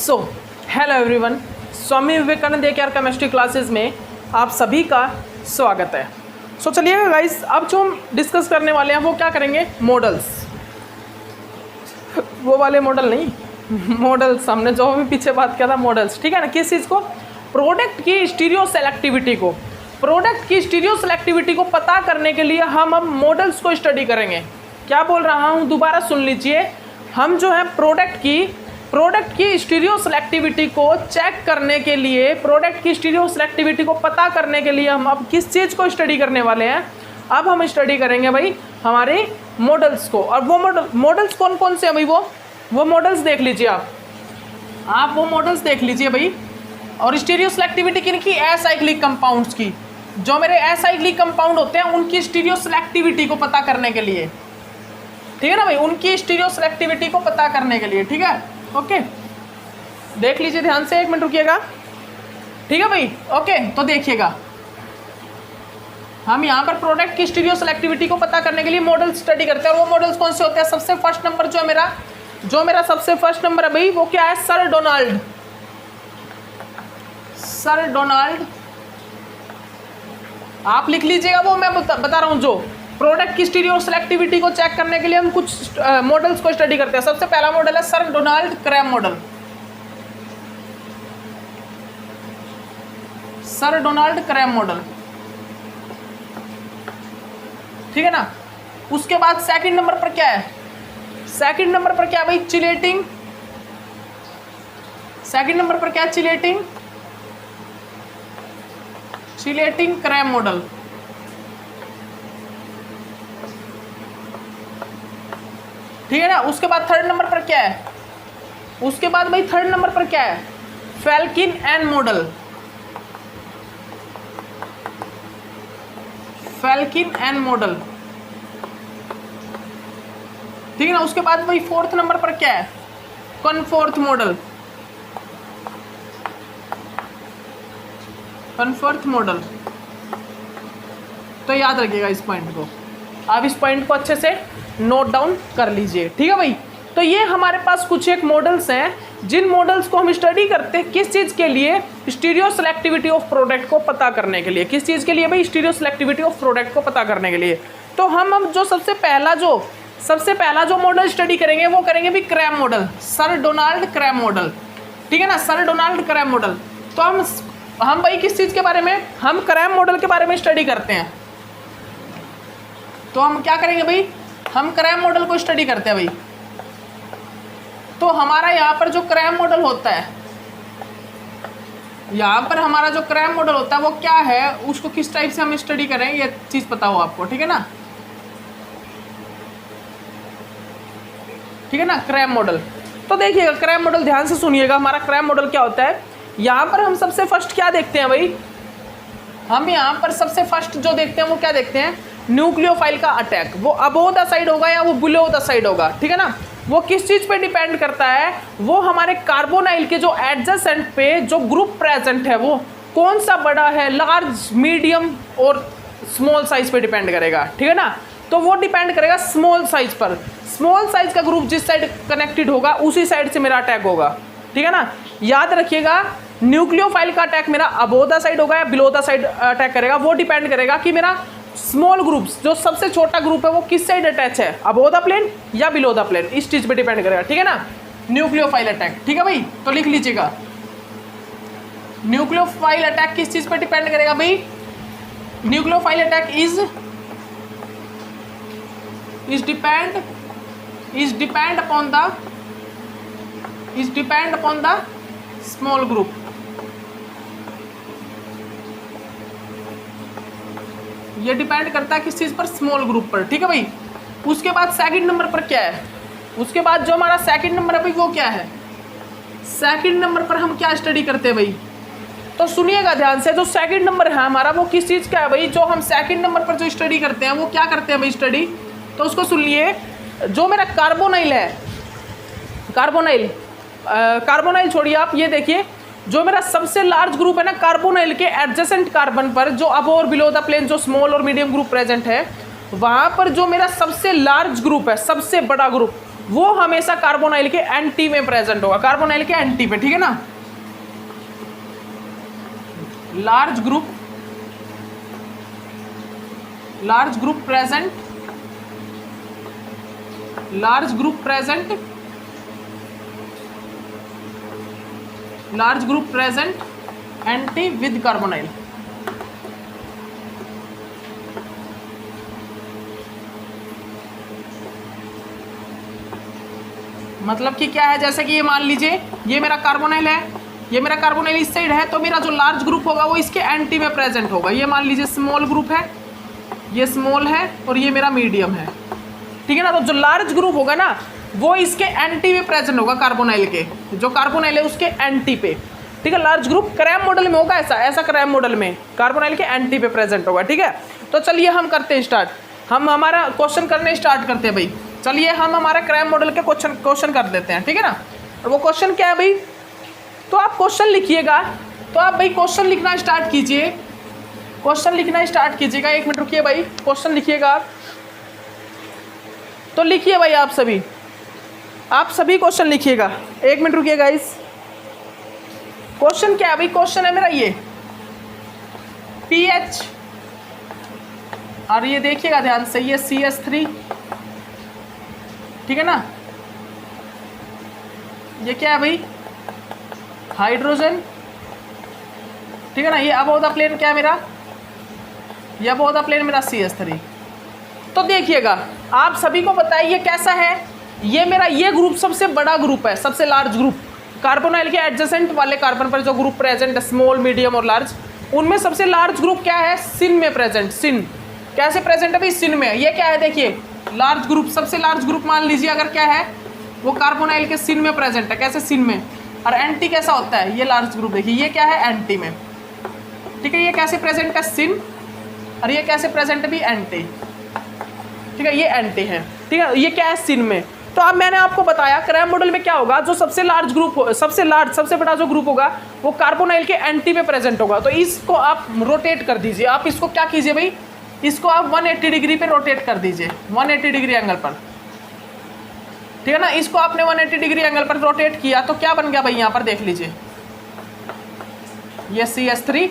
So hello everyone, Swami Vivekananda care chemistry classes में आप सभी का स्वागत है। सो चलिए गाइस, अब जो हम डिस्कस करने वाले हैं वो क्या करेंगे, मॉडल्स। वो वाले मॉडल नहीं, मॉडल्स। हमने जो भी पीछे बात किया था मॉडल्स, ठीक है ना। किस चीज़ को? प्रोडक्ट की स्टीरियो सेलेक्टिविटी को। प्रोडक्ट की स्टीरियो सेलेक्टिविटी को पता करने के लिए हम अब मॉडल्स को स्टडी करेंगे। क्या बोल रहा हूँ, दोबारा सुन लीजिए। हम जो है प्रोडक्ट की स्टीरियो सेलेक्टिविटी को चेक करने के लिए, प्रोडक्ट की स्टीरियो सेलेक्टिविटी को पता करने के लिए हम अब किस चीज़ को स्टडी करने वाले हैं? अब हम स्टडी करेंगे भाई हमारे मॉडल्स को। और वो मॉडल्स कौन कौन से हैं भाई? वो मॉडल्स देख लीजिए आप वो मॉडल्स देख लीजिए भाई। और स्टीरियो सेलेक्टिविटी किनकी? एसाइक्लिक कंपाउंड्स की। जो मेरे एसाइक्लिक कंपाउंड होते हैं उनकी स्टीरियो सेलेक्टिविटी को पता करने के लिए, ठीक है ना भाई, उनकी स्टीरियो सेलेक्टिविटी को पता करने के लिए, ठीक है। ओके, देख लीजिए ध्यान से, एक मिनट रुकिएगा, ठीक है भाई। ओके, तो देखिएगा, हम यहाँ पर प्रोडक्ट की स्टीरियो सेलेक्टिविटी को पता करने के लिए मॉडल स्टडी करते हैं। और वो मॉडल्स कौन से होते हैं? सबसे फर्स्ट नंबर जो मेरा सबसे फर्स्ट नंबर है भाई, वो क्या है? Sir Donald. आप लिख लीजिएगा, वो मैं बता रहा हूँ। जो प्रोडक्ट की स्टीरियो सेलेक्टिविटी को चेक करने के लिए हम कुछ मॉडल्स को स्टडी करते हैं। सबसे पहला मॉडल है Sir Donald Cram model. Sir Donald Cram model, ठीक है ना। उसके बाद सेकंड नंबर पर क्या है? सेकंड नंबर पर क्या है भाई? चिलेटिंग। सेकंड नंबर पर क्या है? चिलेटिंग क्रैम मॉडल, ठीक है ना। उसके बाद थर्ड नंबर पर क्या है? उसके बाद भाई थर्ड नंबर पर क्या है? फैल्किन एंड मॉडल। फैल्किन एंड मॉडल, ठीक है ना। उसके बाद भाई फोर्थ नंबर पर क्या है? कॉनफोर्थ मॉडल। कॉनफोर्थ मॉडल, तो याद रखिएगा इस पॉइंट को, आप इस पॉइंट को अच्छे से नोट डाउन कर लीजिए, ठीक है भाई। तो ये हमारे पास कुछ एक मॉडल्स हैं जिन मॉडल्स को हम स्टडी करते हैं किस चीज़ के लिए? स्टीरियो सेलेक्टिविटी ऑफ प्रोडक्ट को पता करने के लिए। किस चीज़ के लिए भाई? स्टीरियो सेलेक्टिविटी ऑफ प्रोडक्ट को पता करने के लिए। तो हम अब जो सबसे पहला जो मॉडल स्टडी करेंगे वो करेंगे भी Cram model, Sir Donald Cram model, ठीक है ना। Sir Donald Cram model. तो हम भाई किस चीज़ के बारे में? हम क्रैम मॉडल के बारे में स्टडी करते हैं। तो हम क्या करेंगे भाई? हम क्रैम मॉडल को स्टडी करते हैं भाई। तो हमारा यहाँ पर जो क्रैम मॉडल होता है, यहाँ पर हमारा जो क्रैम मॉडल होता है वो क्या है, उसको किस टाइप से हम स्टडी करें, ये चीज़ पता हो आपको, ठीक है ना। ठीक है ना, क्रैम मॉडल। तो देखिएगा, क्रैम मॉडल ध्यान से सुनिएगा, हमारा क्रैम मॉडल क्या होता है। यहाँ पर हम सबसे फर्स्ट क्या देखते हैं भाई? हम यहाँ पर सबसे फर्स्ट जो देखते हैं वो क्या देखते हैं? न्यूक्लियोफाइल का अटैक। वो अबोव द साइड होगा या वो बिलो द साइड होगा, ठीक है ना। वो किस चीज़ पे डिपेंड करता है? वो हमारे कार्बोनाइल के जो एडजेसेंट पे जो ग्रुप प्रेजेंट है वो कौन सा बड़ा है, लार्ज, मीडियम और स्मॉल साइज पे डिपेंड करेगा, ठीक है ना। तो वो डिपेंड करेगा स्मॉल साइज पर। स्मॉल साइज का ग्रुप जिस साइड कनेक्टेड होगा उसी साइड से मेरा अटैक होगा, ठीक है ना। याद रखिएगा, न्यूक्लियोफाइल का अटैक मेरा अबोव द साइड होगा या बिलो द साइड अटैक करेगा। वो डिपेंड करेगा कि मेरा स्मॉल ग्रुप्स, जो सबसे छोटा ग्रुप है वो किस साइड अटैच है, अबोव द प्लेन या बिलो द प्लेन, इस चीज पे डिपेंड करेगा, ठीक है ना। न्यूक्लियोफाइल अटैक, ठीक है भाई। तो लिख लीजिएगा, न्यूक्लियोफाइल अटैक किस चीज पे डिपेंड करेगा भाई? Nucleophile attack is depend upon the small group. ये डिपेंड करता है किस चीज़ पर? स्मॉल ग्रुप पर, ठीक है भाई। उसके बाद सेकंड नंबर पर क्या है? उसके बाद जो हमारा सेकंड नंबर है भाई वो क्या है? सेकंड नंबर पर हम क्या स्टडी करते हैं भाई? तो सुनिएगा ध्यान से, जो सेकंड नंबर है हमारा वो किस चीज़ का है भाई? जो हम सेकंड नंबर पर जो स्टडी करते हैं वो क्या करते हैं भाई स्टडी? तो उसको सुनिए, जो मेरा कार्बोनाइल है, कार्बोनाइल छोड़िए आप, ये देखिए, जो मेरा सबसे लार्ज ग्रुप है ना कार्बोनाइल के एडजेसेंट कार्बन पर, जो अब और बिलो द प्लेन जो स्मॉल और मीडियम ग्रुप प्रेजेंट है, वहाँ पर जो मेरा सबसे लार्ज ग्रुप है, सबसे बड़ा ग्रुप, वो हमेशा कार्बोनाइल के एंटी में प्रेजेंट होगा, कार्बोनाइल के एंटी पे, ठीक है ना। Large group present, large group present anti with carbonyl. मतलब कि क्या है, जैसे कि ये मान लीजिए ये मेरा कार्बोनाइल है, ये मेरा कार्बोनाइल इस साइड है, तो मेरा जो लार्ज ग्रुप होगा वो इसके एंटी में प्रेजेंट होगा। ये मान लीजिए स्मॉल ग्रुप है, ये स्मॉल है और ये मेरा मीडियम है, ठीक है ना। तो जो लार्ज ग्रुप होगा ना वो इसके एंटी में प्रेजेंट होगा, कार्बोनाइल के, जो कार्बोनाइल है उसके एंटी पे, ठीक है। लार्ज ग्रुप क्रैम मॉडल में होगा ऐसा क्रैम मॉडल में कार्बोनाइल के एंटी पे प्रेजेंट होगा, ठीक है। तो चलिए हम करते हैं स्टार्ट, हम हमारा क्वेश्चन करने स्टार्ट करते हैं भाई। चलिए हम हमारा क्रैम मॉडल के क्वेश्चन कर देते हैं, ठीक है ना। और वो क्वेश्चन क्या है भाई, तो आप क्वेश्चन लिखिएगा, तो आप भाई क्वेश्चन लिखना स्टार्ट कीजिए, क्वेश्चन लिखना स्टार्ट कीजिएगा। 1 मिनट रुकिए भाई, क्वेश्चन लिखिएगा आप, तो लिखिए भाई आप सभी क्वेश्चन लिखिएगा। 1 मिनट रुकिए गाइस। क्वेश्चन क्या है भाई, क्वेश्चन है मेरा ये पीएच, और ये देखिएगा ध्यान से, ये CH3, ठीक है ना। ये क्या है भाई, हाइड्रोजन, ठीक है ना। ये अबव द प्लेन क्या है मेरा, ये अबव द प्लेन मेरा CH3। तो देखिएगा आप सभी को पता है ये कैसा है, ये मेरा ये ग्रुप सबसे बड़ा ग्रुप है, सबसे लार्ज ग्रुप। कार्बोनाइल के एडजेसेंट वाले कार्बन पर जो ग्रुप प्रेजेंट है, स्मॉल, मीडियम और लार्ज, उनमें सबसे लार्ज ग्रुप क्या है, सिन में प्रेजेंट। सिन कैसे प्रेजेंट है भाई, सिन में। ये क्या है देखिए, लार्ज ग्रुप, सबसे लार्ज ग्रुप मान लीजिए अगर क्या है, वो कार्बोनाइल के सिन में प्रेजेंट है। कैसे, सिन में। और एंटी कैसा होता है, ये लार्ज ग्रुप देखिए, ये क्या है, एंटी में, ठीक है। ये कैसे प्रेजेंट है, सिन, और ये कैसे प्रेजेंट है भी, एंटी, ठीक है। ये एंटी है, ठीक है। ये क्या है, सिन में। तो अब मैंने आपको बताया क्रैम मॉडल में क्या होगा, जो सबसे लार्ज ग्रुप, सबसे बड़ा जो ग्रुप होगा वो कार्बोनाइल के एंटी में प्रेजेंट होगा। तो इसको आप रोटेट कर दीजिए, आप इसको क्या कीजिए भाई, इसको आप 180 डिग्री पे रोटेट कर दीजिए, 180 डिग्री एंगल पर, ठीक है ना। इसको आपने 180 डिग्री एंगल पर रोटेट किया तो क्या बन गया भाई, यहाँ पर देख लीजिए, ये CH3,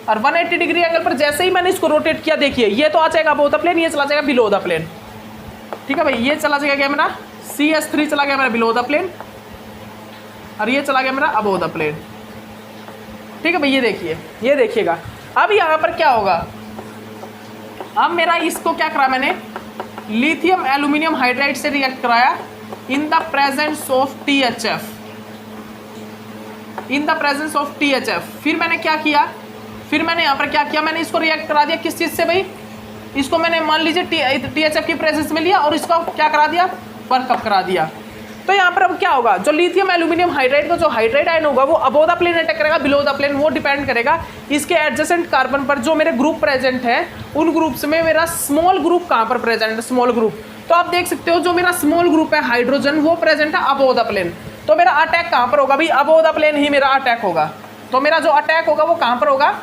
और 180 डिग्री एंगल पर जैसे ही मैंने इसको रोटेट किया, देखिए ये तो आ जाएगा अबव द प्लेन, ये चला जाएगा बिलो द प्लेन, ठीक है भाई। ये चला जाएगा क्या मेरा, CH3 चला गया मेरा बिलो द प्लेन, और ये चला गया मेरा अबव द प्लेन, ठीक है भाई। ये देखिए, ये देखिएगा। अब यहाँ पर क्या होगा, अब मेरा इसको क्या करा मैंने, लिथियम एल्यूमिनियम हाइड्राइड से रिएक्ट कराया in the presence of THF, in the presence of THF। फिर मैंने क्या किया, फिर मैंने यहाँ पर क्या किया, मैंने इसको रिएक्ट करा दिया किस चीज़ से भाई, इसको मैंने मान लीजिए THF की प्रेजेंस में लिया और इसको क्या करा दिया, वर्कअप करा दिया। तो यहाँ पर अब क्या होगा, जो लिथियम एल्यूमिनियम हाइड्राइड का जो हाइड्राइड आयन होगा वो अबव द प्लेन अटैक करेगा, बिलो द प्लेन वो डिपेंड करेगा इसके एडजेसेंट कार्बन पर। जो मेरे ग्रुप प्रेजेंट है उन ग्रुप्स में मेरा स्मॉल ग्रुप कहाँ पर प्रेजेंट है, स्मॉल ग्रुप। तो आप देख सकते हो जो मेरा स्मॉल ग्रुप है हाइड्रोजन, वो प्रेजेंट है अबव द प्लेन। तो मेरा अटैक कहाँ पर होगा भाई, अबव द प्लेन ही मेरा अटैक होगा। तो मेरा जो अटैक होगा वो कहाँ पर होगा,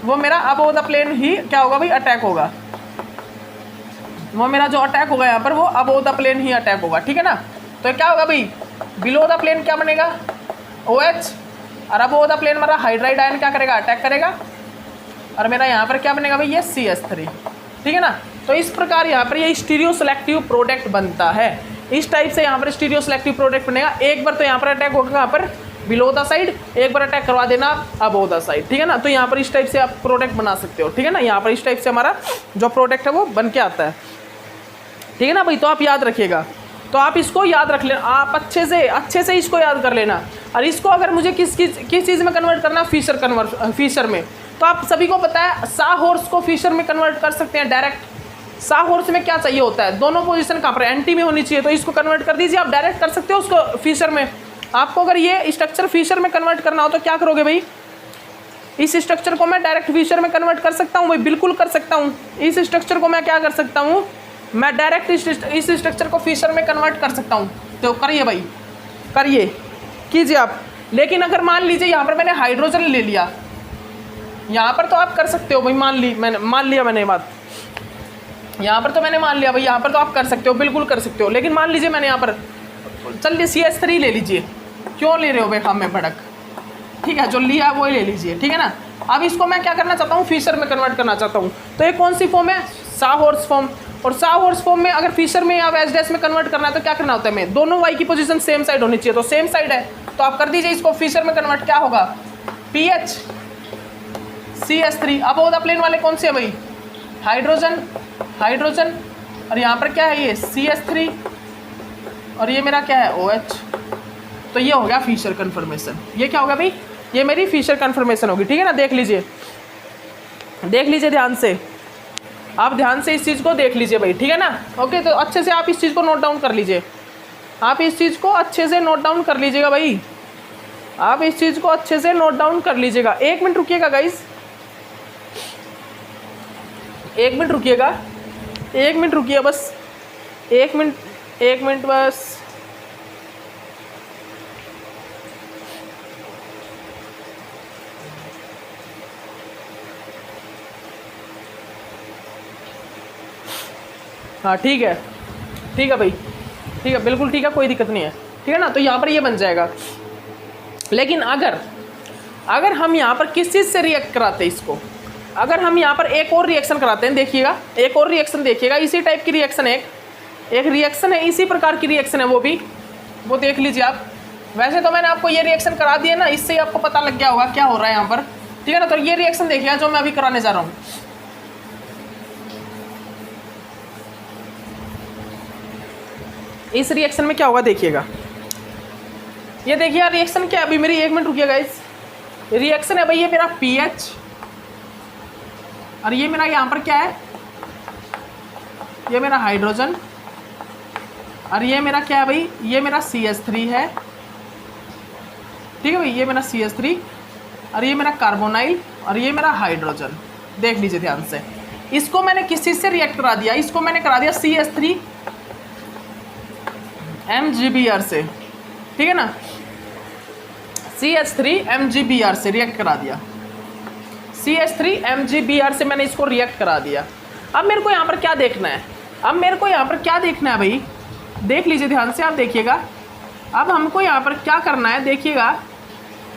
वो मेरा अबव द प्लेन ही क्या होगा भाई, अटैक होगा। वो मेरा जो अटैक होगा यहाँ पर वो अबव द प्लेन ही अटैक होगा, ठीक है ना। तो क्या होगा भाई, बिलो द प्लेन क्या बनेगा, OH, और अबव द प्लेन मेरा हाइड्राइड आयन क्या करेगा, अटैक करेगा, और मेरा यहाँ पर क्या बनेगा भाई, ये CH3, ठीक है ना। तो इस प्रकार यहाँ पर ये स्टीरियो सेलेक्टिव प्रोडक्ट बनता है। इस टाइप से यहाँ पर स्टीरियो सेलेक्टिव प्रोडक्ट बनेगा। एक बार तो यहाँ पर अटैक होगा, यहाँ पर बिलो द साइड, एक बार अटैक करवा देना अबव द साइड, ठीक है ना। तो यहाँ पर इस टाइप से आप प्रोडक्ट बना सकते हो, ठीक है ना। यहाँ पर इस टाइप से हमारा जो प्रोडक्ट है वो बन के आता है, ठीक है ना भाई। तो आप याद रखिएगा, तो आप इसको याद रख लेना, आप अच्छे से इसको याद कर लेना। और इसको अगर मुझे किस चीज़ में कन्वर्ट करना, फिशर में, तो आप सभी को पता है सा हॉर्स को फिशर में कन्वर्ट कर सकते हैं डायरेक्ट। सा हॉर्स में क्या चाहिए होता है, दोनों पोजीशन कहाँ पर, एंटी में होनी चाहिए। तो इसको कन्वर्ट कर दीजिए, आप डायरेक्ट कर सकते हो उसको फिशर में। आपको अगर ये स्ट्रक्चर फिशर में कन्वर्ट करना हो तो क्या करोगे भाई, इस स्ट्रक्चर को मैं डायरेक्ट फिशर में कन्वर्ट कर सकता हूँ भाई, बिल्कुल कर सकता हूँ। इस स्ट्रक्चर को मैं क्या कर सकता हूँ, मैं डायरेक्ट इस स्ट्रक्चर को फिशर में कन्वर्ट कर सकता हूँ। तो करिए भाई, करिए, कीजिए आप। लेकिन अगर मान लीजिए यहाँ पर मैंने हाइड्रोजन ले लिया, यहाँ पर तो आप कर सकते हो भाई, मान लिया मैंने बात, यहाँ पर तो मैंने मान लिया भाई, यहाँ पर तो आप कर सकते हो, बिल्कुल कर सकते हो। लेकिन मान लीजिए मैंने यहाँ पर चलिए CH3 ले लीजिए, क्यों ले रहे हो बेखाम में भड़क, ठीक है, जो लिया वो ले लीजिए, ठीक है ना। अब इसको मैं क्या करना चाहता हूँ, फिशर में कन्वर्ट करना चाहता हूँ। तो ये कौन सी फॉर्म है, साहॉर्स फॉर्म। और साहॉर्स फॉर्म में अगर फिशर में या वेज डैश में कन्वर्ट करना है तो क्या करना होता है, मैं दोनों y की पोजीशन सेम साइड होनी चाहिए, तो सेम साइड है तो आप कर दीजिए इसको फिशर में कन्वर्ट, क्या होगा PH CH3। अब ओदा प्लेन वाले कौन से है भाई, हाइड्रोजन, हाइड्रोजन, और यहाँ पर क्या है ये CH3, और ये मेरा क्या है OH। तो ये हो गया फिशर कन्फर्मेशन। ये क्या होगा भाई, ये मेरी फिशर कन्फर्मेशन होगी, ठीक है ना। देख लीजिए, देख लीजिए ध्यान से, आप ध्यान से इस चीज़ को देख लीजिए भाई, ठीक है ना। ओके, तो अच्छे से आप इस चीज़ को नोट डाउन कर लीजिए, आप इस चीज़ को अच्छे से नोट डाउन कर लीजिएगा भाई, आप इस चीज़ को अच्छे से नोट डाउन कर लीजिएगा। 1 मिनट रुकिएगा गाइस, 1 मिनट रुकिएगा, 1 मिनट रुकिए बस, 1 मिनट, 1 मिनट बस। हाँ ठीक है, ठीक है भाई, ठीक है, बिल्कुल ठीक है, कोई दिक्कत नहीं है, ठीक है ना। तो यहाँ पर ये बन जाएगा। लेकिन अगर हम यहाँ पर किस चीज़ से रिएक्ट कराते हैं इसको, अगर हम यहाँ पर एक और रिएक्शन कराते हैं, देखिएगा एक और रिएक्शन देखिएगा, इसी टाइप की रिएक्शन है, एक रिएक्शन है, इसी प्रकार की रिएक्शन है वो देख लीजिए आप। वैसे तो मैंने आपको ये रिएक्शन करा दिया ना, इससे ही आपको पता लग गया होगा क्या हो रहा है यहाँ पर, ठीक है ना। तो ये रिएक्शन देखिएगा जो मैं अभी कराने जा रहा हूँ। इस रिएक्शन में क्या होगा देखिएगा, ये देखिए रिएक्शन क्या है अभी मेरी, 1 मिनट रुकिएगा। इस रिएक्शन है भाई, ये मेरा PH, और ये मेरा यहाँ पर क्या है, ये मेरा हाइड्रोजन, और ये मेरा क्या है भाई, ये मेरा CH3 है, ठीक है भाई, ये मेरा CH3, और ये मेरा कार्बोनाइल, और ये मेरा हाइड्रोजन। देख लीजिए ध्यान से, इसको मैंने किस चीज़ से रिएक्ट करा दिया, इसको मैंने करा दिया CH3 MgBr से, ठीक है ना, CH3 MgBr से रिएक्ट करा दिया, CH3 MgBr से मैंने इसको रिएक्ट करा दिया। अब मेरे को यहाँ पर क्या देखना है, अब मेरे को यहाँ पर क्या देखना है भाई, देख लीजिए ध्यान से, आप देखिएगा। अब हमको यहाँ पर क्या करना है देखिएगा,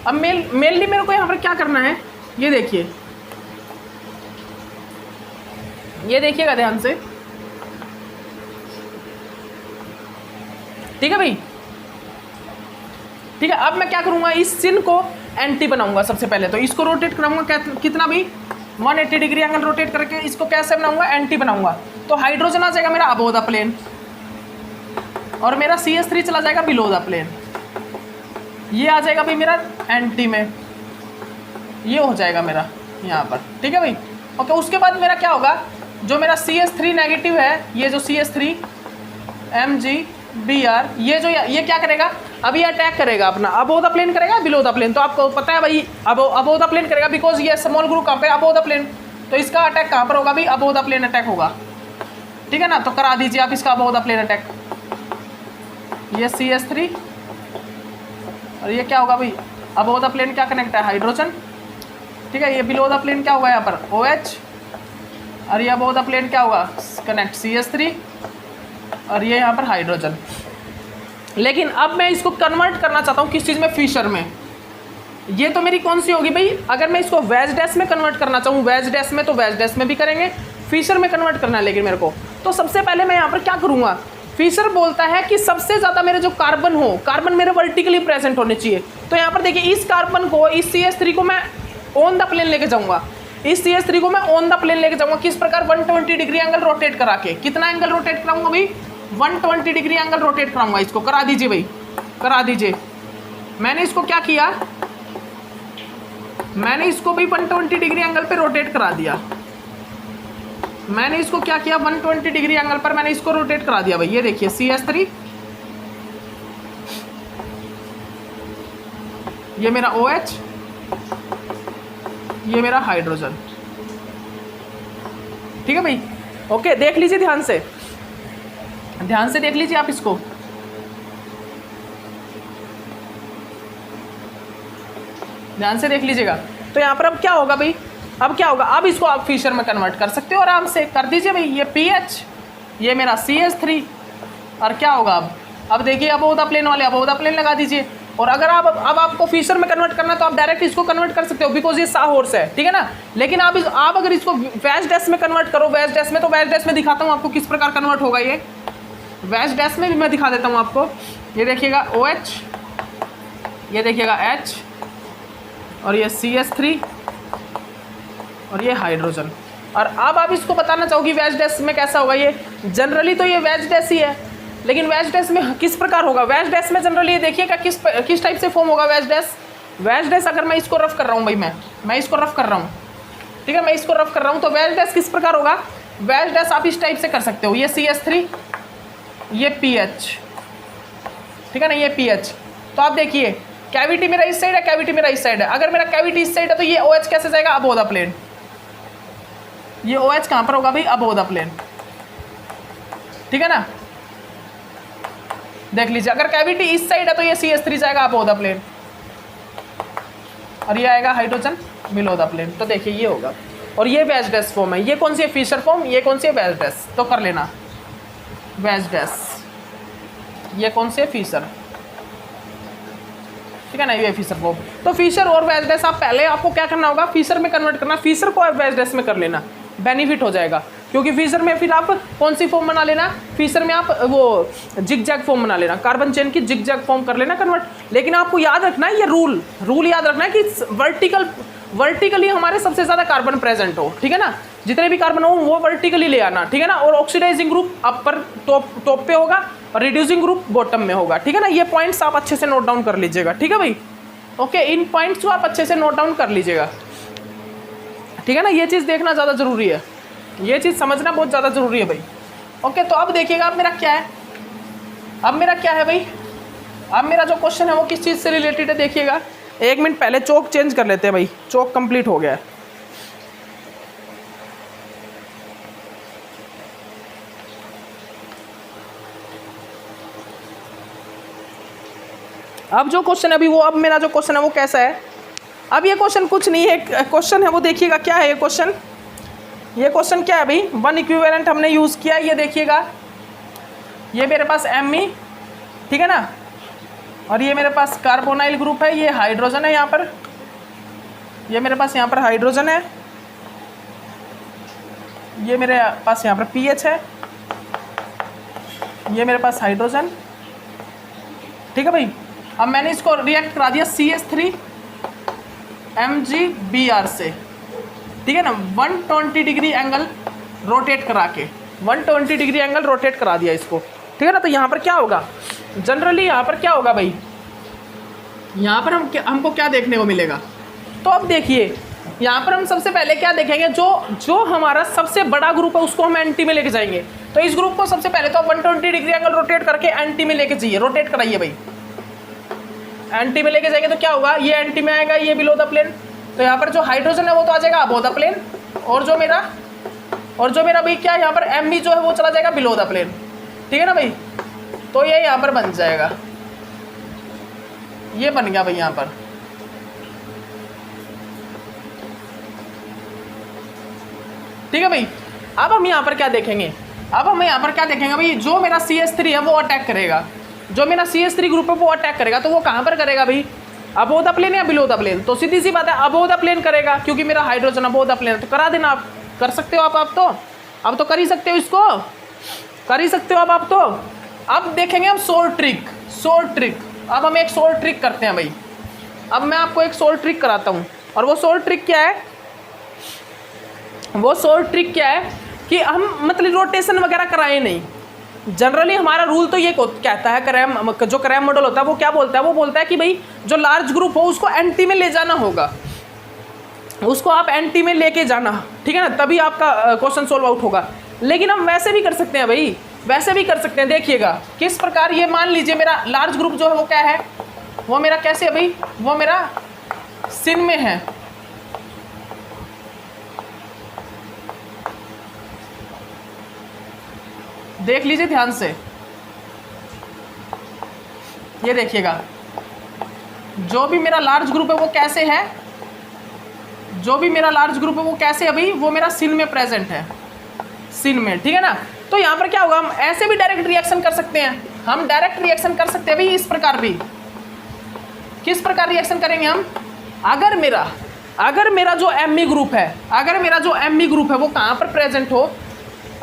अब मेनली मेरे को यहाँ पर क्या करना है, ये देखिए, ये देखिएगा ध्यान से, ठीक है भाई, ठीक है। अब मैं क्या करूंगा, इस चिन्ह को एंटी बनाऊंगा सबसे पहले, तो इसको रोटेट कराऊंगा कितना भी 180 डिग्री एंगल रोटेट करके इसको कैसे बनाऊंगा, एंटी बनाऊंगा। तो हाइड्रोजन आ जाएगा मेरा अबोव द प्लेन, और मेरा CH3 चला जाएगा बिलो द प्लेन, ये आ जाएगा भाई मेरा एंटी में, ये हो जाएगा मेरा यहाँ पर, ठीक है भाई। ओके, उसके बाद मेरा क्या होगा, जो मेरा CH3 नेगेटिव है, ये जो CH3 MgBr, ये क्या करेगा, अभी अटैक करेगा अपना अबोव द प्लेन करेगा बिलो द प्लेन। तो आपको पता है भाई अबोव द प्लेन करेगा, बिकॉज ये स्मॉल ग्रुप कहाँ पे, अबोव द प्लेन, तो इसका अटैक कहाँ पर होगा भाई, अबोव द प्लेन अटैक होगा, ठीक है ना। तो करा दीजिए आप इसका अबोव द प्लेन अटैक, ये CH3, और ये क्या होगा भाई, अबोव द प्लेन क्या कनेक्ट है, हाइड्रोजन, ठीक है। ये बिलो द प्लेन क्या होगा यहाँ पर OH, और ये अबोव द प्लेन क्या होगा, कनेक्ट CH3, और ये यहाँ पर हाइड्रोजन। लेकिन अब मैं इसको कन्वर्ट करना चाहता हूँ किस चीज़ में, फिशर में। ये तो मेरी कौन सी होगी भाई, अगर मैं इसको वेज डैश में कन्वर्ट करना चाहूँ, वेज डैश में, तो वेज डैश में भी करेंगे, फिशर में कन्वर्ट करना है लेकिन मेरे को। तो सबसे पहले मैं यहाँ पर क्या करूँगा, फिशर बोलता है कि सबसे ज़्यादा मेरे जो कार्बन हो, कार्बन मेरे वर्टिकली प्रेजेंट होने चाहिए। तो यहाँ पर देखिए, इस कार्बन को, इस CH3 को मैं ऑन द प्लेन लेके जाऊँगा, इस CH3 को मैं ऑन द प्लेन लेके जाऊँगा, किस प्रकार 120 डिग्री एंगल रोटेट करा के। कितना एंगल रोटेट कराऊंगा भाई, 120 डिग्री एंगल रोटेट कराऊंगा। इसको करा दीजिए भाई, करा दीजिए। मैंने इसको क्या किया, मैंने इसको भी 120 डिग्री एंगल पे रोटेट करा दिया, मैंने इसको क्या किया, 120 डिग्री एंगल पर मैंने इसको रोटेट करा दिया भाई। ये देखिए CH3, ये मेरा OH, ये मेरा हाइड्रोजन, ठीक है भाई। ओके, देख लीजिए ध्यान से, ध्यान से देख लीजिए आप इसको, ध्यान से देख लीजिएगा। तो यहाँ पर अब क्या होगा भाई, अब क्या होगा, अब इसको आप फिशर में कन्वर्ट कर सकते हो आराम से, कर दीजिए भाई। ये PH, ये मेरा CH3, और क्या होगा अब देखिए अबोव द प्लेन वाले अबोव द प्लेन लगा दीजिए। और अगर आप अब आपको फिशर में कन्वर्ट करना है तो आप डायरेक्ट इसको कन्वर्ट कर सकते हो, बिकॉज ये सा हॉर्स है, ठीक है ना। लेकिन आप अगर इसको वैज डैश में कन्वर्ट करो, वैज डैश में, तो वैज डैश में दिखाता हूँ आपको किस प्रकार कन्वर्ट होगा ये। वैज डैश में भी मैं दिखा देता हूँ आपको। ये देखिएगा OH, ये देखिएगा H, और ये CH3, और ये हाइड्रोजन। और अब आप इसको बताना चाहोगी वैज डैश में कैसा होगा ये। जनरली तो ये वैज डैश ही है, लेकिन वैज डैश में किस प्रकार होगा। वैज डैश में जनरली ये देखिएगा किस टाइप से फॉर्म होगा वैज डैश। वैज डैश अगर मैं इसको रफ कर रहा हूँ भाई, मैं इसको रफ कर रहा हूँ, ठीक है, मैं इसको रफ कर रहा हूँ, तो वैज डैश किस प्रकार होगा। वैज डैश आप इस टाइप से कर सकते हो, ये CH3, ये PH, ठीक है ना, ये PH। तो आप देखिए कैविटी मेरा इस साइड है, कैविटी मेरा इस साइड है। अगर मेरा कैविटी इस साइड है तो ये OH कैसे जाएगा, अबोव द प्लेन। ये OH कहाँ पर होगा भाई, अबोव द प्लेन, ठीक है ना। देख लीजिए अगर कैविटी इस साइड है तो ये CH3 जाएगा अबोव द प्लेन, और ये आएगा हाइड्रोजन बिलो द प्लेन। तो देखिए ये होगा। और ये वैज डैश फॉर्म है। ये कौन सी है, फिशर फॉर्म। ये कौन सी है, वैज डैश। तो कर लेना वैज डैश। ये कौन सी है, फिशर, ठीक है ना, ये फिशर फॉर्म। तो फिशर और वैज डैश आप पहले आपको क्या करना होगा, फिशर में कन्वर्ट करना, फिशर को आप वैज डैश में कर लेना, बेनिफिट हो जाएगा। क्योंकि फिशर में फिर आप कौन सी फॉर्म बना लेना, फिशर में आप वो जिगजैग फॉर्म बना लेना, कार्बन चेन की जिगजैग फॉर्म कर लेना कन्वर्ट। लेकिन आपको याद रखना है, ये रूल याद रखना है कि वर्टिकली हमारे सबसे ज़्यादा कार्बन प्रेजेंट हो, ठीक है ना। जितने भी कार्बन हो वो वर्टिकली ले आना, ठीक है ना। और ऑक्सीडाइजिंग ग्रुप अपर टॉप पे होगा और रिड्यूसिंग ग्रुप बॉटम में होगा, ठीक है ना। ये पॉइंट्स आप अच्छे से नोट डाउन कर लीजिएगा, ठीक है भाई। ओके, इन पॉइंट्स को आप अच्छे से नोट डाउन कर लीजिएगा, ठीक है ना। ये चीज़ देखना ज़्यादा ज़रूरी है, ये चीज़ समझना बहुत ज़्यादा ज़रूरी है भाई। ओके, तो अब देखिएगा अब मेरा क्या है, अब मेरा क्या है भाई, अब मेरा जो क्वेश्चन है वो किस चीज़ से रिलेटेड है देखिएगा। एक मिनट पहले चौक चेंज कर लेते हैं भाई, चौक कंप्लीट हो गया है। अब जो क्वेश्चन है अभी वो, अब मेरा जो क्वेश्चन है वो कैसा है। अब ये क्वेश्चन कुछ नहीं है, क्वेश्चन है वो देखिएगा क्या है ये क्वेश्चन। ये क्वेश्चन क्या है भाई, वन इक्विवेलेंट हमने यूज़ किया, ये देखिएगा, ये मेरे पास Me, ठीक है ना, और ये मेरे पास कार्बोनाइल ग्रुप है, ये हाइड्रोजन है यहाँ पर, ये मेरे पास यहाँ पर हाइड्रोजन है, ये मेरे पास यहाँ पर PH है, ये मेरे पास हाइड्रोजन, ठीक है भाई। अब मैंने इसको रिएक्ट करा दिया CH3 MgBr से, ठीक है ना, 120 डिग्री एंगल रोटेट करा के, 120 डिग्री एंगल रोटेट करा दिया इसको, ठीक है ना। तो यहाँ पर क्या होगा, जनरली यहाँ पर क्या होगा भाई, यहाँ पर हमको क्या देखने को मिलेगा। तो अब देखिए यहाँ पर हम सबसे पहले क्या देखेंगे, जो हमारा सबसे बड़ा ग्रुप है उसको हम एंटी में लेके जाएंगे। तो इस ग्रुप को सबसे पहले तो 120 डिग्री एंगल रोटेट करके एंटी में लेके जाइए, रोटेट कराइए भाई, एंटी में लेके जाएंगे तो क्या होगा, ये एंटी में आएगा, ये बिलो द प्लेन। तो यहाँ पर जो हाइड्रोजन है वो तो आ जाएगा अबोव द प्लेन, और जो मेरा भाई क्या, यहाँ पर Me जो है वो चला जाएगा बिलो द प्लेन, ठीक है ना भाई। तो ये यहाँ पर बन जाएगा, ये बन गया भाई यहाँ पर, ठीक है भाई। अब हम यहाँ पर क्या देखेंगे, अब हम यहाँ पर क्या देखेंगे भाई, जो मेरा CH3 है वो अटैक करेगा, जो मेरा CH3 ग्रुप है वो अटैक करेगा। तो वो कहाँ पर करेगा भाई, अबोव द प्लेन या बिलो द प्लेन। तो सीधी सी बात है अबोव द प्लेन करेगा, क्योंकि मेरा हाइड्रोजन अबोव द प्लेन है। तो करा देना, आप कर सकते हो, आप तो अब तो कर ही सकते हो, इसको कर ही सकते हो आप तो। अब देखेंगे हम सोल्ड ट्रिक। अब हम एक सोल्ड ट्रिक करते हैं भाई। अब मैं आपको एक सोल्ड ट्रिक कराता हूँ, और वो सोल्ड ट्रिक क्या है, वो सोल्ड ट्रिक क्या है कि हम मतलब रोटेशन वगैरह कराए नहीं। जनरली हमारा रूल तो ये कहता है, जो क्रैम मॉडल होता है वो क्या बोलता है, वो बोलता है कि भाई जो लार्ज ग्रुप हो उसको एंटी में ले जाना होगा, उसको आप एंटी में लेके जाना, ठीक है ना, तभी आपका क्वेश्चन सोल्व आउट होगा। लेकिन हम वैसे भी कर सकते हैं भाई, वैसे भी कर सकते हैं। देखिएगा किस प्रकार, ये मान लीजिए मेरा लार्ज ग्रुप जो है वो क्या है, वो मेरा कैसे है भाई, वो मेरा सिन में है, देख लीजिए ध्यान से, ये देखिएगा जो भी मेरा लार्ज ग्रुप है वो कैसे है, जो भी मेरा लार्ज ग्रुप है वो कैसे है भाई, वो मेरा सिन में प्रेजेंट है, सिन में, ठीक है ना। तो यहाँ पर क्या होगा, हम ऐसे भी डायरेक्ट रिएक्शन कर सकते हैं, हम डायरेक्ट रिएक्शन कर सकते हैं भाई इस प्रकार भी। किस प्रकार रिएक्शन करेंगे हम? अगर मेरा जो एमी ग्रुप है, वो कहाँ पर प्रेजेंट हो,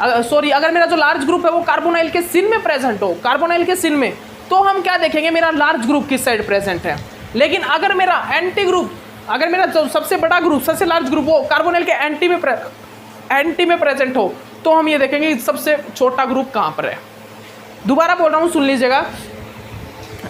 अगर मेरा जो लार्ज ग्रुप है वो कार्बोनाइल के सिन में प्रेजेंट हो, कार्बोनाइल के सिन में, तो हम क्या देखेंगे, मेरा लार्ज ग्रुप किस साइड प्रेजेंट है। लेकिन अगर मेरा एंटी ग्रुप, अगर मेरा जो सबसे बड़ा ग्रुप, सबसे लार्ज ग्रुप वो कार्बोनाइल के एंटी में प्रेजेंट हो, तो हम ये देखेंगे सबसे छोटा ग्रुप कहाँ पर है। दोबारा बोल रहा हूँ, सुन लीजिएगा।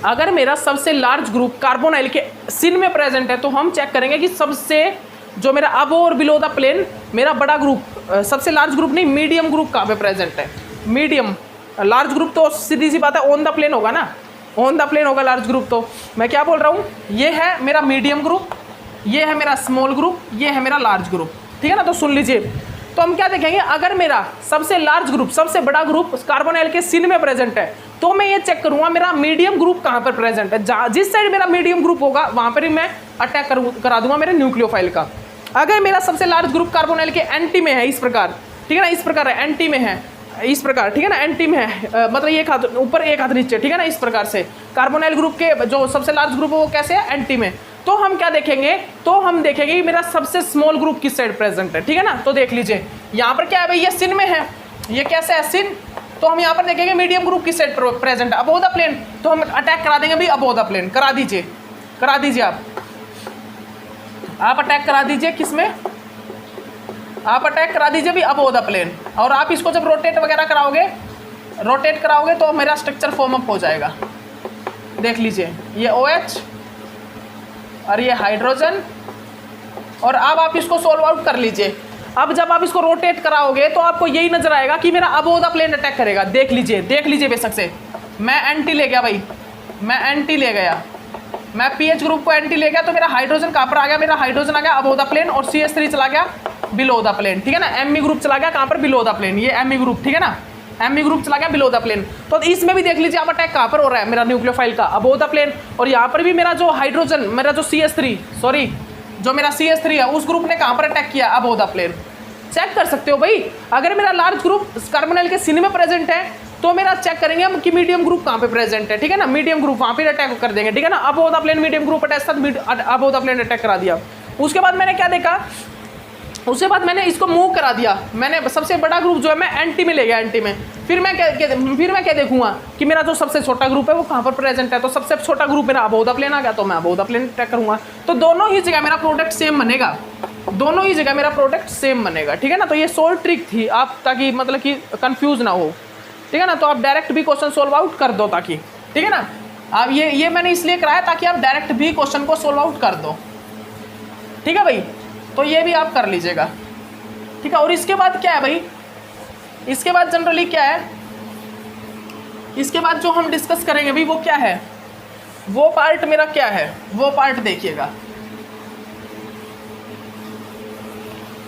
अगर मेरा सबसे लार्ज ग्रुप कार्बोनाइल के सिन में प्रेजेंट है, तो हम चेक करेंगे कि सबसे जो मेरा अब और बिलो द प्लेन मेरा बड़ा ग्रुप, सबसे लार्ज ग्रुप नहीं, मीडियम ग्रुप कहाँ पे प्रेजेंट है। मीडियम, लार्ज ग्रुप तो सीधी सी बात है ऑन द प्लेन होगा ना, ऑन द प्लेन होगा लार्ज ग्रुप। तो मैं क्या बोल रहा हूँ, ये है मेरा मीडियम ग्रुप, ये है मेरा स्मॉल ग्रुप, ये है मेरा लार्ज ग्रुप, ठीक है ना। तो सुन लीजिए, तो हम क्या देखेंगे, अगर मेरा सबसे लार्ज ग्रुप, सबसे बड़ा ग्रुप कार्बोनाइल के सिन में प्रेजेंट है, तो मैं ये चेक करूंगा मेरा मीडियम ग्रुप कहाँ पर प्रेजेंट है। जिस साइड मेरा मीडियम ग्रुप होगा वहाँ पर ही मैं अटैक करा दूंगा मेरे न्यूक्लियोफाइल का। अगर मेरा सबसे लार्ज ग्रुप कार्बोनाइल के एंटी में है, इस प्रकार, ठीक है ना, इस प्रकार है, एंटी में है, इस प्रकार, ठीक है ना, एंटी में है, मतलब एक हाथ ऊपर एक हाथ नीचे, ठीक है ना, इस प्रकार से कार्बोनाइल ग्रुप के जो सबसे लार्ज ग्रुप है वो कैसे है, एंटी में। तो हम क्या देखेंगे, तो हम देखेंगे कि मेरा सबसे स्मॉल ग्रुप किस साइड प्रेजेंट है, ठीक है ना। तो देख लीजिए यहाँ पर क्या है भाई, ये सिन में है, ये कैसे है, सिन। तो हम यहाँ पर देखेंगे मीडियम ग्रुप किस साइड प्रेजेंट है, अबोव द प्लेन। तो हम अटैक करा देंगे भाई अबोव द प्लेन। करा दीजिए आप अटैक करा दीजिए, किसमें, आप अटैक करा दीजिए भी अबोव द प्लेन। और आप इसको जब रोटेट वगैरह रोटेट कराओगे तो मेरा स्ट्रक्चर फॉर्म अप हो जाएगा। देख लीजिए, ये OH और ये हाइड्रोजन, और अब आप इसको सोल्व आउट कर लीजिए। अब जब आप इसको रोटेट कराओगे तो आपको यही नजर आएगा कि मेरा अबोव द प्लेन अटैक करेगा। देख लीजिए बेशक से मैं एंटी ले गया भाई, मैं पीएच ग्रुप को एंटी ले गया, तो मेरा हाइड्रोजन कहाँ पर आ गया, मेरा हाइड्रोजन आ गया अबोव द प्लेन, और CH3 चला गया बिलो द प्लेन, ठीक है ना। एमी ग्रुप चला गया कहाँ पर, बिलो द प्लेन, ये एमी ग्रुप, ठीक है ना, एमी ग्रुप चला गया बिलो द प्लेन। तो इसमें भी देख लीजिए आप अटैक कहाँ पर हो रहा है, मेरा न्यूक्लियोफाइल का अबोव द प्लेन। और यहाँ पर भी मेरा जो हाइड्रोजन, मेरा जो CH3 है, उस ग्रुप ने कहाँ पर अटैक किया, अबोव द प्लेन। चेक कर सकते हो भाई, अगर मेरा लार्ज ग्रुप कार्बोनाइल के सिन में प्रेजेंट है, तो मेरा चेक करेंगे हम कि मीडियम ग्रुप कहाँ पे प्रेजेंट है, ठीक है ना। मीडियम ग्रुप वहाँ पे अटैक कर देंगे, ठीक है ना। Above the plane medium group attack, above the plane attack करा दिया। उसके बाद मैंने क्या देखा, उसके बाद मैंने इसको मूव करा दिया, मैंने सबसे बड़ा ग्रुप जो है मैं एंटी में ले गया, एंटी में। फिर मैं क्या देखूंगा कि मेरा जो सबसे छोटा ग्रुप है वो कहाँ पर प्रेजेंट है। तो सबसे छोटा ग्रुप मेरा अबोव द प्लेन आ गया, तो मैं अबोव द प्लेन अटैक करूंगा। तो दोनों ही जगह मेरा प्रोडक्ट सेम बनेगा, ठीक है ना। तो ये शॉर्ट ट्रिक थी आप, ताकि मतलब कि कंफ्यूज ना हो, ठीक है ना। तो आप डायरेक्ट भी क्वेश्चन सोल्व आउट कर दो ताकि, ठीक है ना। आप ये मैंने इसलिए कराया ताकि आप डायरेक्ट भी क्वेश्चन को सोल्व आउट कर दो, ठीक है भाई। तो ये भी आप कर लीजिएगा, ठीक है। और इसके बाद क्या है भाई, इसके बाद जनरली क्या है, इसके बाद जो हम डिस्कस करेंगे भाई वो क्या है, वो पार्ट मेरा क्या है, वो पार्ट देखिएगा।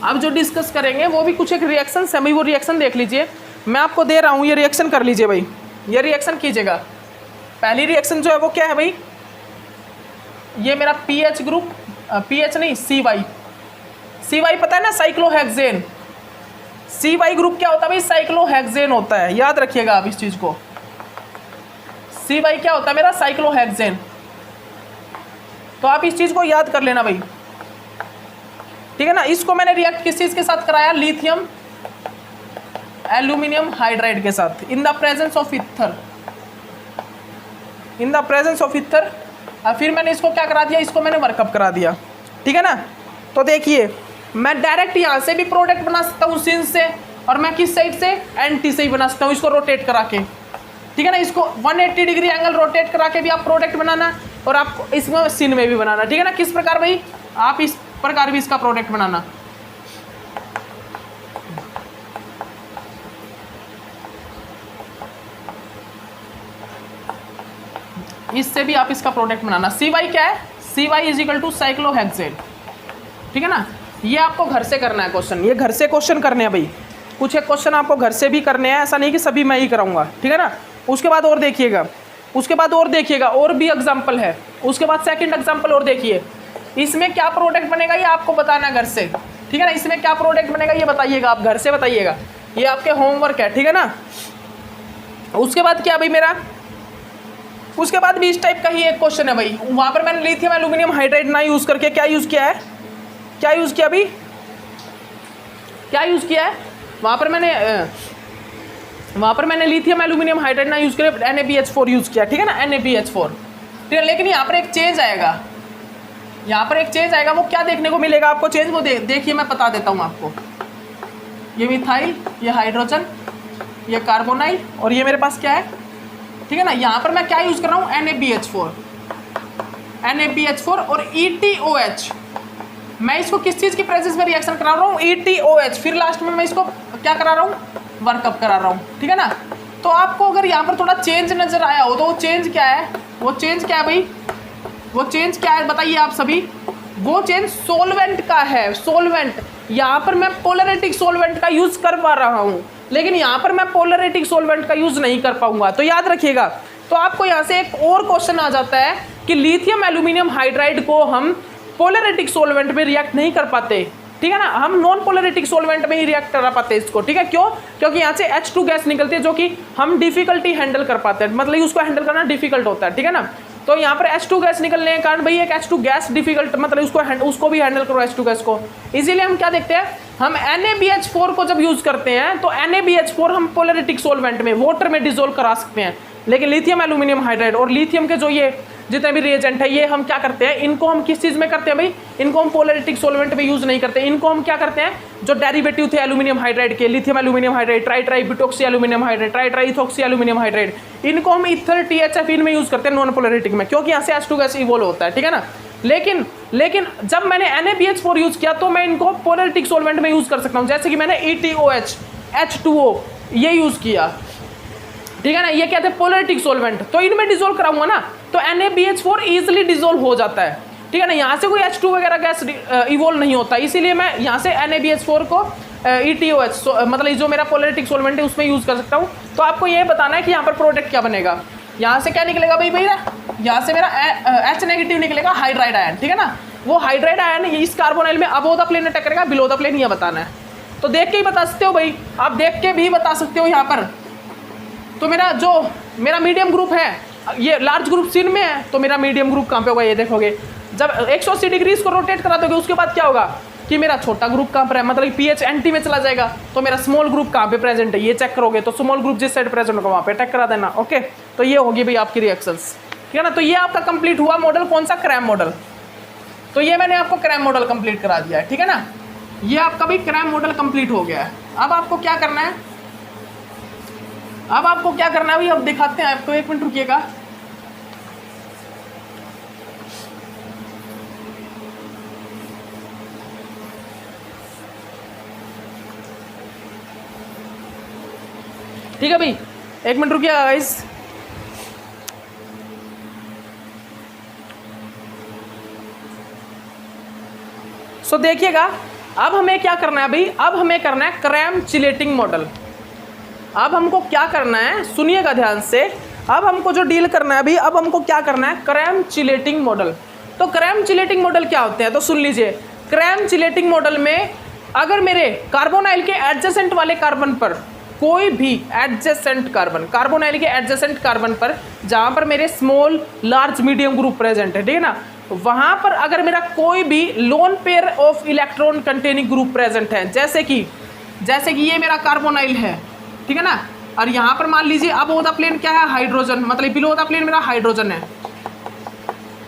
अब जो डिस्कस करेंगे वो भी कुछ एक रिएक्शन है भाई, वो रिएक्शन देख लीजिए, मैं आपको दे रहा हूँ, ये रिएक्शन कर लीजिए भाई, ये रिएक्शन कीजिएगा। पहली रिएक्शन जो है वो क्या है भाई, ये मेरा पीएच ग्रुप, पीएच नहीं CY पता है ना, साइक्लोहेक्सेन। CY ग्रुप क्या होता है भाई, साइक्लोहेक्सेन होता है, याद रखिएगा आप इस चीज को। CY क्या होता है मेरा, साइक्लोहेक्सेन। तो आप इस चीज को याद कर लेना भाई, ठीक है ना। इसको मैंने रिएक्ट किस चीज के साथ कराया, लिथियम एल्यूमिनियम हाइड्राइड के साथ, in the presence of ether, फिर मैंने इसको क्या करा दिया, इसको मैंने वर्कअप करा दिया, ठीक है ना। तो देखिए मैं डायरेक्ट यहाँ से भी प्रोडक्ट बना सकता हूँ सिन से, और मैं किस साइड से, एंटी से ही बना सकता हूँ, इसको रोटेट करा के, ठीक है ना। इसको 180 डिग्री एंगल रोटेट करा के भी आप प्रोडक्ट बनाना, और आपको इसमें सिन में भी बनाना, ठीक है ना। किस प्रकार भाई, आप इस प्रकार भी इसका प्रोडक्ट बनाना। इससे भी आप इसका प्रोडक्ट बनाना। CY क्या है, CY is equal to cyclohexane, ठीक है ना। ये आपको घर से करना है क्वेश्चन, ये घर से क्वेश्चन करने हैं भाई, कुछ एक क्वेश्चन आपको घर से भी करने हैं, ऐसा नहीं कि सभी मैं ही कराऊंगा, ठीक है ना। उसके बाद और देखिएगा, और भी एग्जाम्पल है। उसके बाद सेकंड एग्जाम्पल और देखिए, इसमें क्या प्रोडक्ट बनेगा ये आपको बताना है घर से, ठीक है ना। इसमें क्या प्रोडक्ट बनेगा ये बताइएगा, आप घर से बताइएगा, ये आपके होमवर्क है, ठीक है ना। उसके बाद क्या भाई मेरा, उसके बाद भी इस टाइप का ही एक क्वेश्चन है भाई, वहाँ पर मैंने लिथियम एल्यूमिनियम हाइड्राइड ना यूज़ करके क्या यूज़ किया है, क्या यूज़ किया अभी, क्या यूज़ किया है, वहाँ पर मैंने लिथियम एल्यूमिनियम हाइड्राइड ना यूज़ करके NaBH4 यूज़ किया, ठीक है ना, NaBH4, ठीक है। लेकिन यहाँ पर एक चेंज आएगा, यहाँ पर एक चेंज आएगा, वो क्या देखने को मिलेगा आपको चेंज, वो देखिए मैं बता देता हूँ आपको। ये मिथाइल, ये हाइड्रोजन, ये कार्बोनाइल, और ये मेरे पास क्या है, ठीक है ना। यहाँ पर मैं क्या यूज़ कर रहा हूँ, NaBH4 और ETOH। मैं इसको किस चीज़ की प्रेजेंस में रिएक्शन करा रहा हूँ, ETOH, फिर लास्ट में मैं इसको क्या करा रहा हूँ, वर्कअप करा रहा हूँ, ठीक है ना। तो आपको अगर यहाँ पर थोड़ा चेंज नज़र आया हो तो वो चेंज क्या है, वो चेंज क्या है भाई, वो चेंज क्या है बताइए आप सभी, वो चेंज सोलवेंट का है, सोलवेंट। यहाँ पर मैं पोलरेटिक सोलवेंट का यूज़ कर पा रहा हूँ, लेकिन यहाँ पर मैं पोलरेटिक सोलवेंट का यूज़ नहीं कर पाऊंगा, तो याद रखिएगा। तो आपको यहाँ से एक और क्वेश्चन आ जाता है कि लिथियम एल्यूमिनियम हाइड्राइड को हम पोलरेटिक सोलवेंट में रिएक्ट नहीं कर पाते, ठीक है ना, हम नॉन पोलरेटिक सोलवेंट में ही रिएक्ट करा पाते हैं इसको, ठीक है। क्यों, क्योंकि यहाँ से H2 गैस निकलती है जो कि हम डिफिकल्टी हैंडल कर पाते हैं, मतलब उसको हैंडल करना डिफिकल्ट होता है, ठीक है ना। तो यहाँ पर H2 गैस निकलने के कारण भाई एक H2 गैस डिफिकल्ट, मतलब उसको भी हैंडल करो H2 गैस को, इसीलिए हम क्या देखते हैं, हम NaBH4 को जब यूज़ करते हैं तो NaBH4 हम पोलरेटिक सोलवेंट में वाटर में डिजोल्व करा सकते हैं, लेकिन लिथियम एल्यूमिनियम हाइड्राइड और लिथियम के जो ये जितने भी रिएजेंट है ये हम क्या करते हैं, इनको हम किस चीज़ में करते हैं भाई, इनको हम पोलरेटिक सोलवेंट में यूज़ नहीं करते, इनको हम क्या करते हैं, जो डेरिवेटिव थे एल्यूमिनियम हाइड्राइड के, lithium aluminium hydride, tributoxy aluminium hydride, triethoxy aluminium hydride, इनको हम ईथर THF इनमें यूज़ करते हैं नॉन पोलरेटिक में, क्योंकि यहाँ से H2 गैस इवोल्व होता है, ठीक है ना। लेकिन जब मैंने NaBH4 यूज़ किया तो मैं इनको पोलरेटिक सोलवेंट में यूज़ कर सकता हूँ, जैसे कि मैंने ETOH H2O ये यूज़ किया, ठीक है ना, ये क्या थे पोलरेटिक सोलवेंट, तो इनमें डिजोल्व कराऊंगा ना तो NaBH4 इजीली डिजोल्व हो जाता है, ठीक है ना। यहाँ से कोई H2 वगैरह गैस इवोल्व नहीं होता, इसीलिए मैं यहाँ से NaBH4 को ETOH मतलब जो मेरा पोलरेटिक सोलवेंट है उसमें यूज़ कर सकता हूँ। तो आपको ये बताना है कि यहाँ पर प्रोडक्ट क्या बनेगा, यहाँ से क्या निकलेगा भाई भैया, यहाँ से मेरा H नेगेटिव निकलेगा हाइड्राइड आयन, ठीक है ना। वो हाइड्राइड आयन इस कार्बोनाइल में अबोव द प्लेन अटैक करेगा, बिलो द प्लेन ये बताना है। तो देख के ही बता सकते हो भाई, आप देख के भी बता सकते हो यहाँ पर। तो मेरा मीडियम ग्रुप है, ये लार्ज ग्रुप सिन में है, तो मेरा मीडियम ग्रुप कहाँ पे होगा ये देखोगे, जब 180 डिग्री को रोटेट करा दोगे उसके बाद क्या होगा कि मेरा छोटा ग्रुप कहाँ पर है, मतलब pH एंटी में चला जाएगा, तो मेरा स्मॉल ग्रुप कहाँ पे प्रेजेंट है ये चेक करोगे, तो स्मॉल ग्रुप जिस साइड प्रेजेंट होगा वहाँ पे अटैक करा देना, ओके। तो ये होगी भाई आपकी रिएक्शंस, ठीक है ना। तो ये आपका कंप्लीट हुआ मॉडल, कौन सा, क्रैम मॉडल। तो ये मैंने आपको क्रैम मॉडल कंप्लीट करा दिया है, ठीक है ना, ये आपका भी क्रैम मॉडल कंप्लीट हो गया है। अब आपको क्या करना है, अब आपको क्या करना है भाई, अब दिखाते हैं आपको, एक मिनट रुकिएगा। ठीक है भाई, एक मिनट रुकिएगा गाइस। सो देखिएगा, अब हमें क्या करना है भाई, अब हमें करना है क्रैम चिलेटिंग मॉडल। अब हमको क्या करना है, सुनिएगा ध्यान से, अब हमको जो डील करना है अभी, अब हमको क्या करना है, क्रैम चिलेटिंग मॉडल। तो क्रैम चिलेटिंग मॉडल क्या होते हैं, तो सुन लीजिए। क्रैम चिलेटिंग मॉडल में अगर मेरे कार्बोनाइल के एडजेसेंट वाले कार्बन पर कोई भी एडजेसेंट कार्बन, कार्बोनाइल के एडजेसेंट कार्बन पर जहाँ पर मेरे small large medium group present है, ठीक है ना, वहाँ पर अगर मेरा कोई भी lone pair of electron containing group present है, जैसे कि ये मेरा कार्बोनाइल है, ठीक है ना, और यहाँ पर मान लीजिए अबोव द प्लेन क्या है, हाइड्रोजन, मतलब बिलो द प्लेन मेरा हाइड्रोजन है,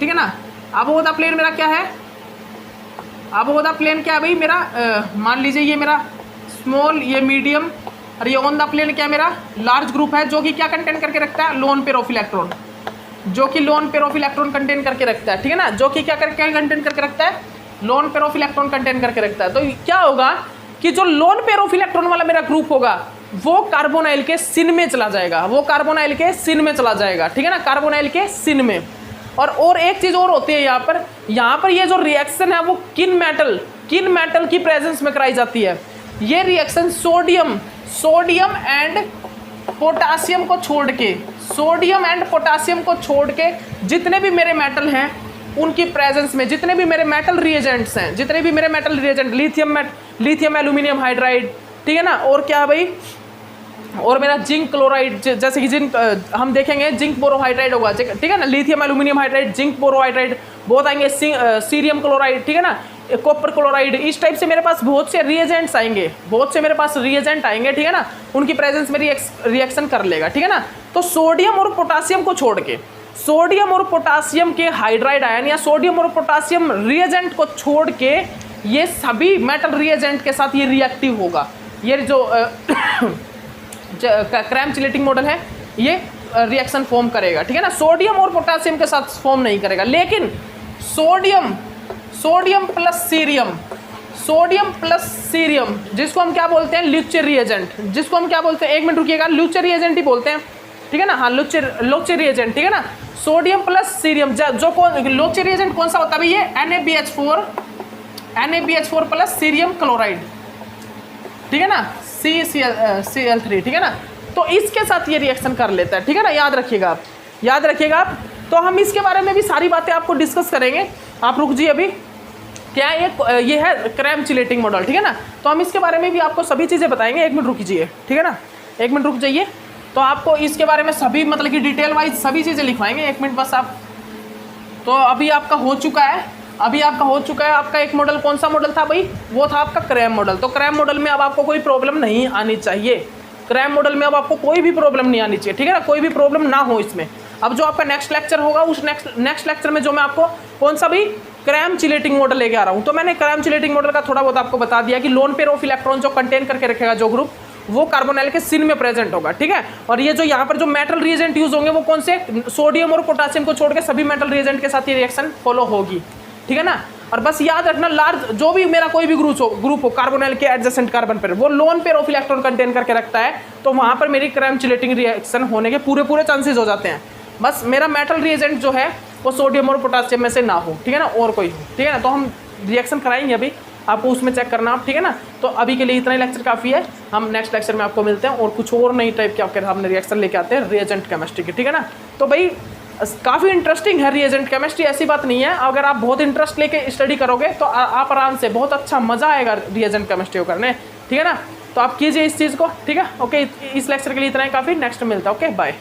ठीक है ना। अबोव द प्लेन मेरा क्या है, अबोव द प्लेन क्या है भाई मेरा, मान लीजिए ये मेरा स्मॉल, ये मीडियम, और ये ऑन द प्लेन क्या है मेरा लार्ज ग्रुप है, जो कि क्या कंटेन करके रखता है, लोन पेयर ऑफ इलेक्ट्रॉन, जो कि lone pair of electron contain करके रखता है, ठीक है ना, जो कि क्या करके कंटेन करके रखता है, lone pair of electron contain करके रखता है। तो क्या होगा कि जो लोन पेयर ऑफ इलेक्ट्रॉन वाला मेरा ग्रुप होगा वो कार्बोनाइल के सिन में चला जाएगा, वो कार्बोनाइल के सिन में चला जाएगा, ठीक है ना, कार्बोनाइल के सिन में। और एक चीज़ और होती है यहाँ पर ये जो रिएक्शन है वो किन मेटल की प्रेजेंस में कराई जाती है। ये रिएक्शन सोडियम एंड पोटासियम को छोड़ के, सोडियम एंड पोटासियम को छोड़ के जितने भी मेरे मेटल हैं उनकी प्रेजेंस में, जितने भी मेरे मेटल रिएजेंट्स हैं, जितने भी मेरे metal reagent, lithium aluminium hydride, ठीक है ना, और क्या भाई और मेरा जिंक क्लोराइड, जैसे कि जिंक हम देखेंगे जिंक बोरोहाइड्राइड होगा, ठीक है ना, lithium aluminium hydride, zinc borohydride बहुत आएंगे, सीरियम क्लोराइड, ठीक है ना, कॉपर क्लोराइड, इस टाइप से मेरे पास बहुत से रिएजेंट्स आएंगे, बहुत से मेरे पास रिएजेंट आएंगे, ठीक है ना, उनकी प्रेजेंस में रिएक्शन कर लेगा, ठीक है ना। तो सोडियम और पोटासियम को छोड़ के, सोडियम और पोटासियम के हाइड्राइड आयन या सोडियम और पोटासियम रिएजेंट को छोड़ के ये सभी मेटल रिएजेंट के साथ ये रिएक्टिव होगा। ये जो क्रैम चिलेटिंग मॉडल है ये रिएक्शन फॉर्म करेगा, ठीक है ना, सोडियम और पोटासियम के साथ फॉर्म नहीं करेगा। लेकिन सोडियम प्लस सीरियम जिसको हम क्या बोलते हैं, ल्यूचर रिएजेंट, जिसको हम क्या बोलते हैं, एक मिनट रुकिएगा, ल्यूचर रिएजेंट ही बोलते हैं, ठीक है ना, हाँ ल्यूचर रिएजेंट, ठीक है ना, सोडियम प्लस सीरियम, जो कौन ल्यूचर रिएजेंट कौन सा होता है, ये NaBH4 प्लस सीरियम क्लोराइड, ठीक है ना, CCl3, ठीक है ना, तो इसके साथ ये रिएक्शन कर लेता है, ठीक है ना, याद रखिएगा आप। तो हम इसके बारे में भी सारी बातें आपको डिस्कस करेंगे, आप रुक जी अभी, क्या ये है क्रैम चिलेटिंग मॉडल, ठीक है ना, तो हम इसके बारे में भी आपको सभी चीज़ें बताएंगे। एक मिनट रुक जाइए, ठीक है ना, एक मिनट रुक जाइए, तो आपको इसके बारे में सभी मतलब कि डिटेल वाइज सभी चीज़ें लिखवाएंगे, एक मिनट बस आप। तो अभी आपका हो चुका है, आपका एक मॉडल, कौन सा मॉडल था भाई, वो था आपका क्रैम मॉडल। तो क्रैम मॉडल में अब आपको कोई प्रॉब्लम नहीं आनी चाहिए, क्रैम मॉडल में अब आपको कोई भी प्रॉब्लम नहीं आनी चाहिए, ठीक है ना, कोई भी प्रॉब्लम ना हो इसमें। अब जो आपका नेक्स्ट लेक्चर होगा, उस नेक्स्ट लेक्चर में जो मैं आपको कौन सा भी क्रैम चिलेटिंग मॉडल लेके आ रहा हूँ। तो मैंने क्रैम चिलेटिंग मॉडल का थोड़ा बहुत आपको बता दिया कि लोन पेयर ऑफ इलेक्ट्रॉन जो कंटेन करके रखेगा जो ग्रुप, वो कार्बोनिल के सिन में प्रेजेंट होगा, ठीक है। और ये जो यहाँ पर जो मेटल रिएजेंट यूज होंगे वो कौन से, सोडियम और पोटासियम को छोड़ के सभी मेटल रिएजेंट के साथ ये रिएक्शन फॉलो होगी, ठीक है ना। और बस याद रखना, लार्ज जो भी मेरा कोई भी ग्रुप हो कार्बोनिल के एडजेसेंट कार्बन पर, वो lone pair of electron contain करके रखता है, तो वहाँ पर मेरी क्रैम चिलेटिंग रिएक्शन होने के पूरे चांसेस हो जाते हैं। बस मेरा मेटल रिएजेंट जो है वो सोडियम और पोटासियम में से ना हो, ठीक है ना, और कोई हो, ठीक है ना। तो हम रिएक्शन कराएंगे अभी, आपको उसमें चेक करना आप, ठीक है ना। तो अभी के लिए इतना ही लेक्चर काफ़ी है, हम नेक्स्ट लेक्चर में आपको मिलते हैं और कुछ और नई टाइप के आपके सामने रिएक्शन लेके आते हैं रिएजेंट केमिस्ट्री की, ठीक है ना। तो भाई काफ़ी इंटरेस्टिंग है रिएजेंट केमिस्ट्री, ऐसी बात नहीं है। अगर आप बहुत इंटरेस्ट लेके स्टडी करोगे तो आप आराम से, बहुत अच्छा मज़ा आएगा रिएजेंट केमिस्ट्री को करने, ठीक है ना। तो आप कीजिए इस चीज़ को, ठीक है, ओके। इस लेक्चर के लिए इतना ही काफ़ी, नेक्स्ट मिलता है, ओके, बाय।